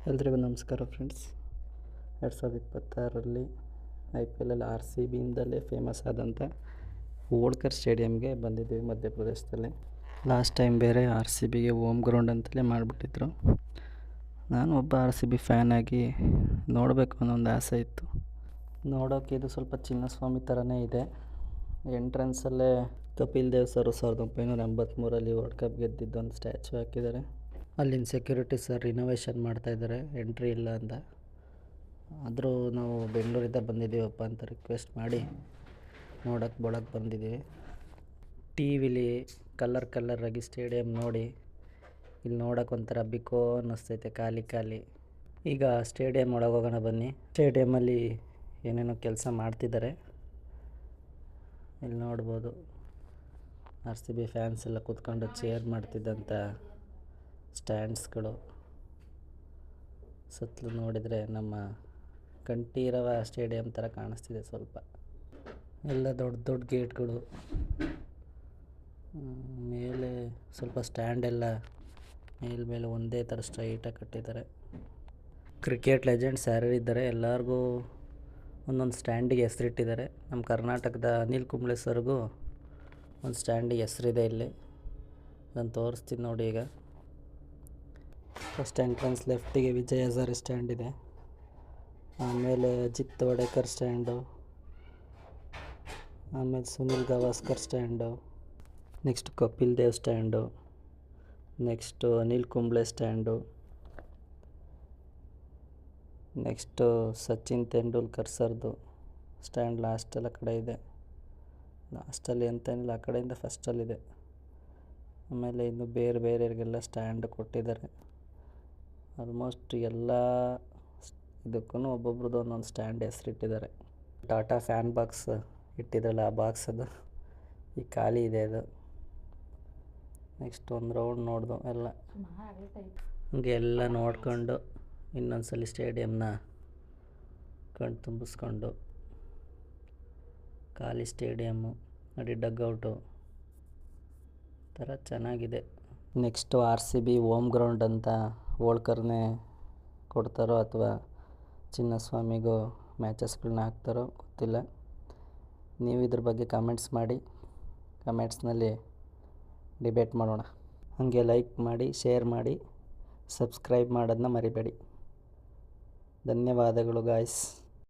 ಎಲ್ರಿಗೂ ನಮಸ್ಕಾರ ಫ್ರೆಂಡ್ಸ್. 2026ರಲ್ಲಿ IPL ಆರ್ ಸಿ ಬಿಯಿಂದಲೇ ಫೇಮಸ್ ಆದಂಥ ಹೋಳ್ಕರ್ ಸ್ಟೇಡಿಯಮ್ಗೆ ಬಂದಿದ್ದೀವಿ ಮಧ್ಯಪ್ರದೇಶದಲ್ಲಿ. ಲಾಸ್ಟ್ ಟೈಮ್ ಬೇರೆ ಆರ್ ಸಿ ಬಿಗೆ ಹೋಮ್ ಗ್ರೌಂಡ್ ಅಂತಲೇ ಮಾಡಿಬಿಟ್ಟಿದ್ರು. ನಾನು ಒಬ್ಬ ಆರ್ ಸಿ ಬಿ ಫ್ಯಾನ್ ಆಗಿ ನೋಡಬೇಕು ಅನ್ನೋ ಒಂದು ಆಸೆ ಇತ್ತು. ನೋಡೋಕ್ಕೆ ಇದು ಸ್ವಲ್ಪ ಚಿನ್ನಸ್ವಾಮಿ ಥರನೇ ಇದೆ. ಎಂಟ್ರೆನ್ಸಲ್ಲೇ ಕಪಿಲ್ ದೇವ್ ಸರ್ 1983ರಲ್ಲಿ ವರ್ಲ್ಡ್ ಕಪ್ ಗೆದ್ದಿದ್ದು ಒಂದು ಸ್ಟ್ಯಾಚು ಹಾಕಿದ್ದಾರೆ. ಅಲ್ಲಿನ ಸೆಕ್ಯೂರಿಟಿ ಸರ್ ರಿನೋವೇಷನ್ ಮಾಡ್ತಾಯಿದ್ದಾರೆ, ಎಂಟ್ರಿ ಇಲ್ಲ ಅಂತ. ಆದರೂ ನಾವು ಬೆಂಗಳೂರಿಂದ ಬಂದಿದ್ದೀವಪ್ಪ ಅಂತ ರಿಕ್ವೆಸ್ಟ್ ಮಾಡಿ ನೋಡೋಕ್ಕೆ ಬಂದಿದ್ದೀವಿ. ಟಿ ವಿಲಿ ಕಲರ್ ಆಗಿ ಸ್ಟೇಡಿಯಂ ನೋಡಿ ಇಲ್ಲಿ ನೋಡೋಕೆ ಒಂಥರ ಬಿಕೋ ಅನ್ನಿಸ್ತೈತೆ, ಖಾಲಿ. ಈಗ ಸ್ಟೇಡಿಯಂ ಒಳಗೆ ಹೋಗೋಣ ಬನ್ನಿ. ಸ್ಟೇಡಿಯಮಲ್ಲಿ ಏನೇನೋ ಕೆಲಸ ಮಾಡ್ತಿದ್ದಾರೆ. ಇಲ್ಲಿ ನೋಡ್ಬೋದು ಆರ್ ಸಿ ಬಿ ಫ್ಯಾನ್ಸ್ ಎಲ್ಲ ಕೂತ್ಕೊಂಡು ಚೇರ್ ಮಾಡ್ತಿದ್ದಂಥ ಸ್ಟ್ಯಾಂಡ್ಸ್ಗಳು. ಸುತ್ತಲೂ ನೋಡಿದರೆ ನಮ್ಮ ಕಂಠೀರವ ಸ್ಟೇಡಿಯಂ ಥರ ಕಾಣಿಸ್ತಿದೆ. ಸ್ವಲ್ಪ ಎಲ್ಲ ದೊಡ್ಡ ಗೇಟ್ಗಳು, ಮೇಲೆ ಸ್ವಲ್ಪ ಸ್ಟ್ಯಾಂಡ್ ಎಲ್ಲ ಮೇಲೆ ಒಂದೇ ಥರ ಸ್ಟ್ರೈಟಾಗಿ ಕಟ್ಟಿದ್ದಾರೆ. ಕ್ರಿಕೆಟ್ ಲೆಜೆಂಡ್ಸ್ ಯಾರ್ಯಾರು ಇದ್ದಾರೆ ಎಲ್ಲರಿಗೂ ಒಂದೊಂದು ಸ್ಟ್ಯಾಂಡಿಗೆ ಹೆಸರಿಟ್ಟಿದ್ದಾರೆ. ನಮ್ಮ ಕರ್ನಾಟಕದ ಅನಿಲ್ ಕುಂಬ್ಳೆ ಸರ್ಗೂ ಒಂದು ಸ್ಟ್ಯಾಂಡಿಗೆ ಹೆಸರಿದೆ. ಇಲ್ಲಿ ಅದನ್ನು ತೋರಿಸ್ತೀನಿ ನೋಡಿ. ಈಗ ಫಸ್ಟ್ ಎಂಟ್ರೆನ್ಸ್ ಲೆಫ್ಟಿಗೆ ವಿಜಯ್ ಹಜಾರೆ ಸ್ಟ್ಯಾಂಡ್ ಇದೆ, ಆಮೇಲೆ ಅಜಿತ್ ವಡೇಕರ್ ಸ್ಟ್ಯಾಂಡು, ಆಮೇಲೆ Sunil Gavaskar stand, next Kapil Dev stand, next Anil Kumble stand, next Sachin Tendulkar ಸರ್ದು ಸ್ಟ್ಯಾಂಡ್ ಲಾಸ್ಟಲ್ಲಿ ಆ ಕಡೆ ಇದೆ. ಲಾಸ್ಟಲ್ಲಿ ಅಂತೇನಿಲ್ಲ, ಆ ಕಡೆಯಿಂದ ಫಸ್ಟಲ್ಲಿದೆ. ಆಮೇಲೆ ಇನ್ನು ಬೇರೆಯವರಿಗೆಲ್ಲ ಸ್ಟ್ಯಾಂಡ್ ಕೊಟ್ಟಿದ್ದಾರೆ. ಆಲ್ಮೋಸ್ಟ್ ಎಲ್ಲ ಇದಕ್ಕೂ ಒಬ್ಬೊಬ್ರದ್ದು ಒಂದೊಂದು ಸ್ಟ್ಯಾಂಡ್ ಹೆಸರಿಟ್ಟಿದ್ದಾರೆ. ಟಾಟಾ ಫ್ಯಾನ್ ಬಾಕ್ಸ್ ಇಟ್ಟಿದ್ರಲ್ಲ, ಆ ಬಾಕ್ಸ್ ಅದು ಈಗ ಖಾಲಿ ಇದೆ. ಅದು ನೆಕ್ಸ್ಟ್ ಒಂದು ರೌಂಡ್ ನೋಡ್ದು ಎಲ್ಲ ಹಂಗೆ ಎಲ್ಲ ನೋಡ್ಕೊಂಡು ಇನ್ನೊಂದ್ಸಲಿ ಸ್ಟೇಡಿಯಮ್ನ ಕಣ್ಣು ತುಂಬಿಸ್ಕೊಂಡು, ಖಾಲಿ ಸ್ಟೇಡಿಯಮ್ಮು ನೋಡಿ, ಡಗ್ಔಟು ಥರ ಚೆನ್ನಾಗಿದೆ. Next R C B home ground ಅಂತ ಹೋಳ್ಕರ್ನೇ ಕೊಡ್ತಾರೋ ಅಥವಾ ಚಿನ್ನಸ್ವಾಮಿಗೂ ಮ್ಯಾಚಸ್ಗಳನ್ನ ಹಾಕ್ತಾರೋ ಗೊತ್ತಿಲ್ಲ. ನೀವು ಇದ್ರ ಬಗ್ಗೆ ಕಮೆಂಟ್ಸ್ ಮಾಡಿ, ಕಮೆಂಟ್ಸ್ನಲ್ಲಿ ಡಿಬೇಟ್ ಮಾಡೋಣ. ಹಾಗೆ ಲೈಕ್ ಮಾಡಿ, ಶೇರ್ ಮಾಡಿ, ಸಬ್ಸ್ಕ್ರೈಬ್ ಮಾಡೋದನ್ನ ಮರಿಬೇಡಿ. ಧನ್ಯವಾದಗಳು ಗಾಯ್ಸ್.